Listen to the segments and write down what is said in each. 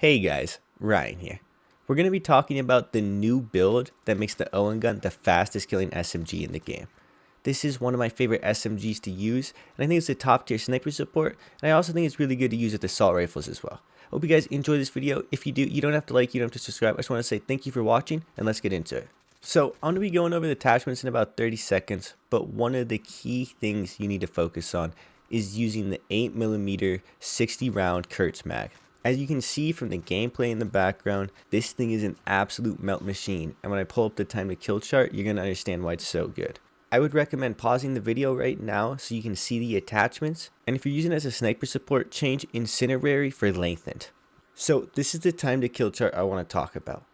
Hey guys, Ryan here. We're going to be talking about the new build that makes the Owen gun the fastest killing SMG in the game. This is one of my favorite SMGs to use, and I think it's a top tier sniper support, and I also think it's really good to use with assault rifles as well. Hope you guys enjoy this video. If you do, you don't have to like, you don't have to subscribe. I just want to say thank you for watching, and let's get into it. So I'm going to be going over the attachments in about 30 seconds, but one of the key things you need to focus on is using the 8mm 60 round Kurtz mag. As you can see from the gameplay in the background, this thing is an absolute melt machine, and when I pull up the time to kill chart, you're going to understand why it's so good. I would recommend pausing the video right now so you can see the attachments, and if you're using it as a sniper support, change Incinerary for Lengthened. So this is the time to kill chart I want to talk about.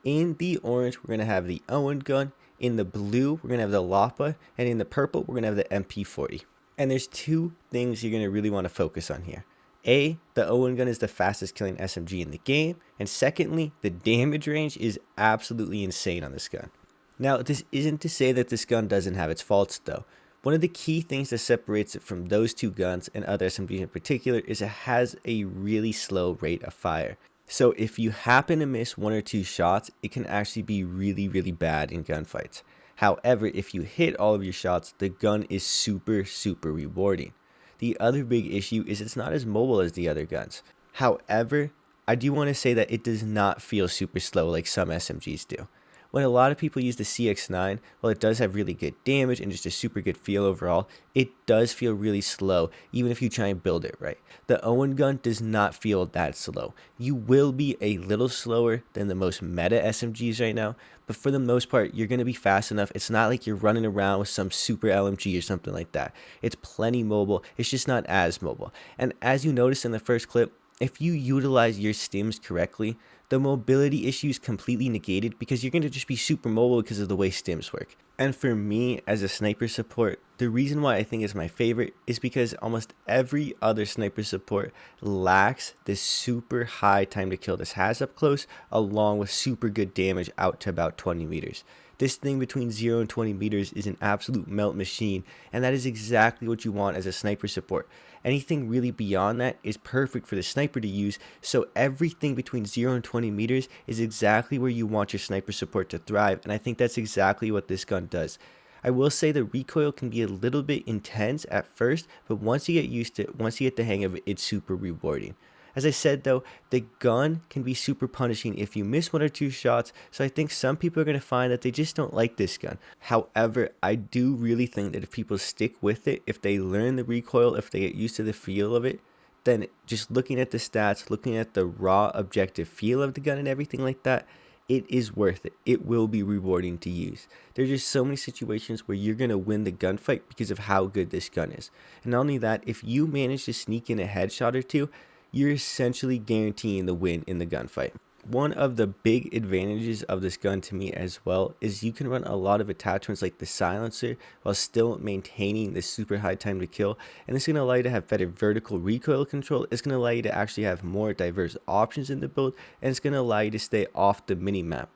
In the orange, we're going to have the Owen gun, in the blue, we're going to have the Lapa, and in the purple, we're going to have the MP40. And there's two things you're going to really want to focus on here. A, the Owen gun is the fastest killing SMG in the game, and secondly, the damage range is absolutely insane on this gun. Now, this isn't to say that this gun doesn't have its faults though. One of the key things that separates it from those two guns and other SMGs in particular is it has a really slow rate of fire. So if you happen to miss one or two shots, it can actually be really bad in gunfights. However, if you hit all of your shots, the gun is super rewarding. The other big issue is it's not as mobile as the other guns. However, I do want to say that it does not feel super slow like some SMGs do. When a lot of people use the CX-9, while it does have really good damage and just a super good feel overall, it does feel really slow even if you try and build it right. The Owen gun does not feel that slow. You will be a little slower than the most meta SMGs right now, but for the most part, you're going to be fast enough. It's not like you're running around with some super LMG or something like that. It's plenty mobile. It's just not as mobile. And as you noticed in the first clip, if you utilize your stims correctly, the mobility issue is completely negated because you're going to just be super mobile because of the way stims work. And for me, as a sniper support, the reason why I think it's my favorite is because almost every other sniper support lacks this super high time to kill this has up close, along with super good damage out to about 20 meters. This thing between 0 and 20 meters is an absolute melt machine, and that is exactly what you want as a sniper support. Anything really beyond that is perfect for the sniper to use, so everything between 0 and 20 meters is exactly where you want your sniper support to thrive, and I think that's exactly what this gun does. I will say the recoil can be a little bit intense at first, but once you get used to it, once you get the hang of it, it's super rewarding. As I said though, the gun can be super punishing if you miss one or two shots, so I think some people are going to find that they just don't like this gun. However, I do really think that if people stick with it, if they learn the recoil, if they get used to the feel of it, then just looking at the stats, looking at the raw objective feel of the gun and everything like that, it is worth it. It will be rewarding to use. There's just so many situations where you're going to win the gunfight because of how good this gun is. And not only that, if you manage to sneak in a headshot or two, you're essentially guaranteeing the win in the gunfight. One of the big advantages of this gun to me as well is you can run a lot of attachments like the silencer while still maintaining the super high time to kill, and it's going to allow you to have better vertical recoil control. It's going to allow you to actually have more diverse options in the build, and it's going to allow you to stay off the minimap.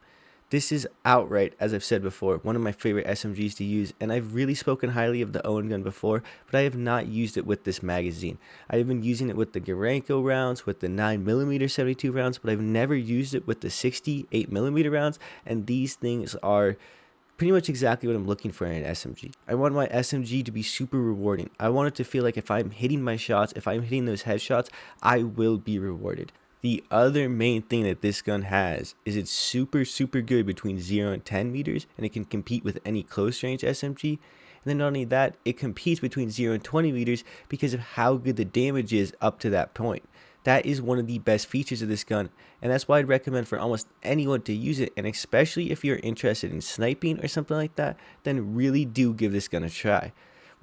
This is outright, as I've said before, one of my favorite SMGs to use, and I've really spoken highly of the Owen gun before, but I have not used it with this magazine. I've been using it with the Garanko rounds, with the 9mm 72 rounds, but I've never used it with the 68mm rounds, and these things are pretty much exactly what I'm looking for in an SMG. I want my SMG to be super rewarding. I want it to feel like if I'm hitting my shots, if I'm hitting those headshots, I will be rewarded. The other main thing that this gun has is it's super good between 0 and 10 meters, and it can compete with any close range SMG. And then not only that, it competes between 0 and 20 meters because of how good the damage is up to that point. That is one of the best features of this gun, and that's why I'd recommend for almost anyone to use it, and especially if you're interested in sniping or something like that, then really do give this gun a try.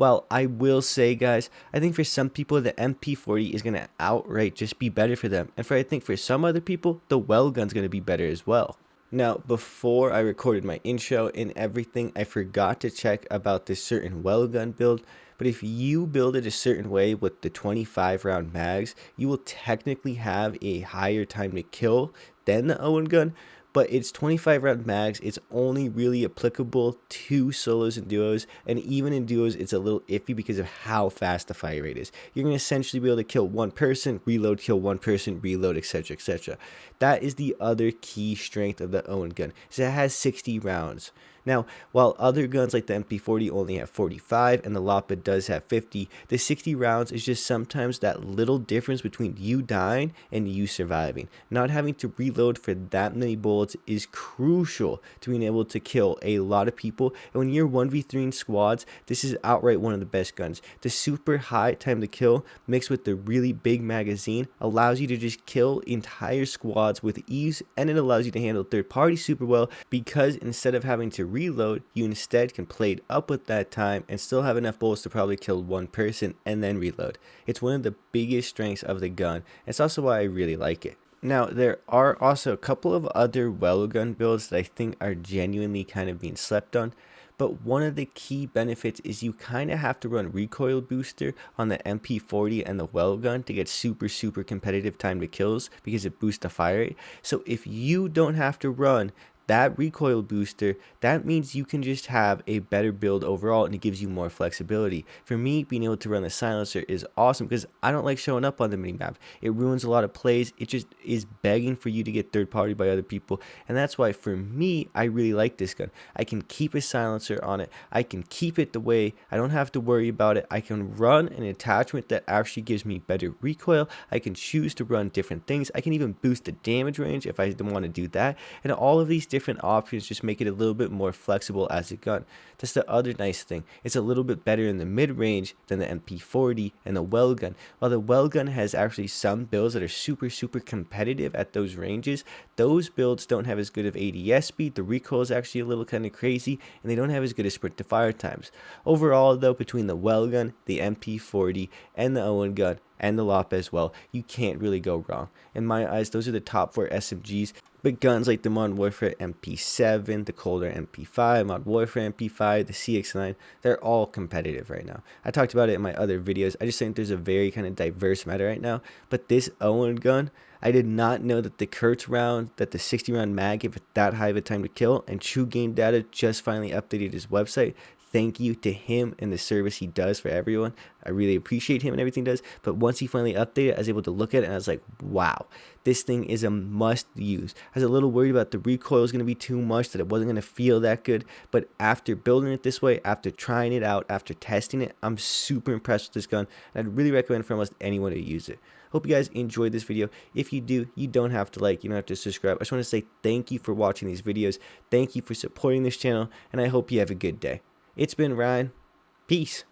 Well, I will say, guys, I think for some people, the MP40 is going to outright just be better for them. And I think for some other people, the well gun's going to be better as well. Now, before I recorded my intro and everything, I forgot to check about this certain well gun build. But if you build it a certain way with the 25 round mags, you will technically have a higher time to kill than the Owen gun. but it's 25 round mags. It's only really applicable to solos and duos, and even in duos it's a little iffy because of how fast the fire rate is. You're going to essentially be able to kill one person, reload, kill one person, reload, etc, etc. That is the other key strength of the Owen gun, is it has 60 rounds. Now, while other guns like the MP40 only have 45 and the Lapa does have 50, the 60 rounds is just sometimes that little difference between you dying and you surviving. Not having to reload for that many bullets is crucial to being able to kill a lot of people. And when you're 1v3 in squads, this is outright one of the best guns. The super high time to kill mixed with the really big magazine allows you to just kill entire squads with ease, and it allows you to handle third party super well, because instead of having to reload, you instead can play it up with that time and still have enough bullets to probably kill one person and then reload. It's one of the biggest strengths of the gun. It's also why I really like it. Now, there are also a couple of other well gun builds that I think are genuinely kind of being slept on. But one of the key benefits is you kind of have to run recoil booster on the MP40 and the well gun to get super competitive time to kills, because it boosts the fire rate. So if you don't have to run that recoil booster, that means you can just have a better build overall, and it gives you more flexibility. For me, being able to run the silencer is awesome because I don't like showing up on the minimap. It ruins a lot of plays. It just is begging for you to get third party by other people, and that's why for me, I really like this gun. I can keep a silencer on it. I can keep it the way I don't have to worry about it. I can run an attachment that actually gives me better recoil. I can choose to run different things. I can even boost the damage range if I want to do that, and all of these different options just make it a little bit more flexible as a gun. That's the other nice thing. It's a little bit better in the mid-range than the MP40 and the well gun. While the well gun has actually some builds that are super competitive at those ranges, those builds don't have as good of ADS speed. The recoil is actually a little kind of crazy, and they don't have as good as sprint to fire times. Overall though, between the well gun, the MP40, and the Owen gun, and the Lapa as well, you can't really go wrong. In my eyes, those are the top 4 SMGs. But guns like the Modern Warfare MP7, the Colder MP5, Modern Warfare MP5, the CX9, they're all competitive right now. I talked about it in my other videos. I just think there's a very kind of diverse meta right now. But this Owen gun, I did not know that the Kurtz round, that the 60 round mag gave it that high of a time to kill, and True Game Data just finally updated his website. Thank you to him and the service he does for everyone. I really appreciate him and everything he does. But once he finally updated, I was able to look at it and I was like, wow, this thing is a must use. I was a little worried about the recoil was going to be too much, that it wasn't going to feel that good. But after building it this way, after trying it out, after testing it, I'm super impressed with this gun. And I'd really recommend for almost anyone to use it. Hope you guys enjoyed this video. If you do, you don't have to like, you don't have to subscribe. I just want to say thank you for watching these videos. Thank you for supporting this channel. And I hope you have a good day. It's been Ryan. Peace.